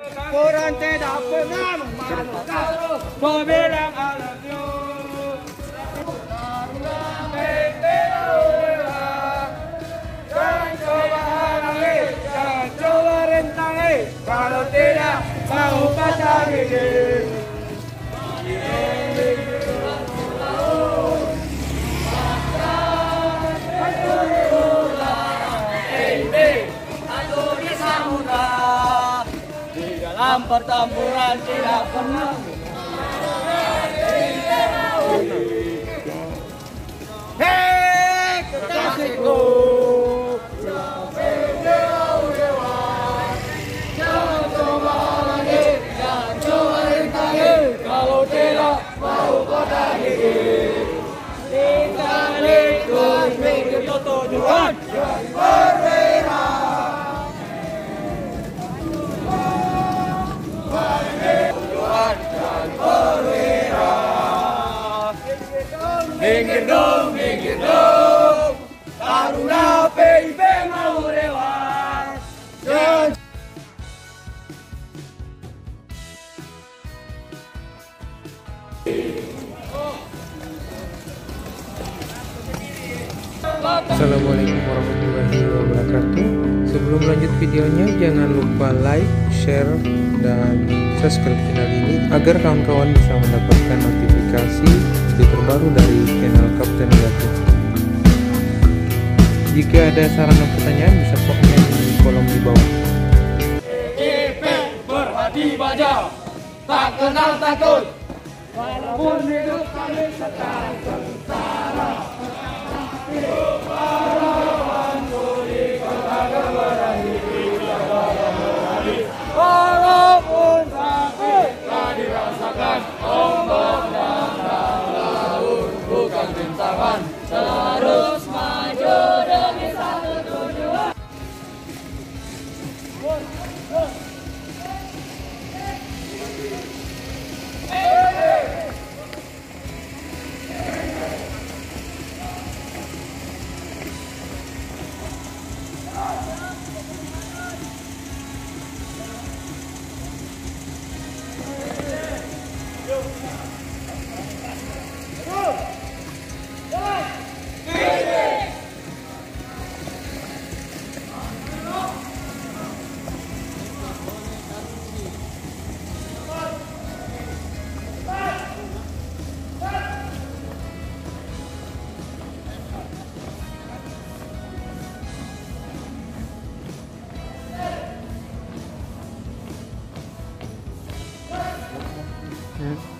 Orang tidak pernah memalukan Berbilang I love you. Jangan coba halangi, jangan coba rintangi. Kalau tidak mau pacar ini. Dalam pertempuran tidak pernah hei kekasihku, jangan coba lagi, jangan coba rintangi. Kalau tidak mau pada diri kita ikut mikir tujuan yang berbeda. Minggir dong, Taruna PIP mau lewat. Assalamualaikum warahmatullahi wabarakatuh. Sebelum lanjut videonya, jangan lupa like, share, dan subscribe channel ini agar kawan-kawan bisa mendapatkan notifikasi video terbaru dari channel Kapten Gato. Jika ada saran dan pertanyaan, bisa komen di kolom di bawah. PIP berhati baja, tak kenal takut. Walaupun hidup kami sekarang sengsara, hidup harapanku di kota keberani. Walaupun sakit tak dirasakan, ombak dan laut bukan rintangan. Terus maju demi satu tujuan. Ya.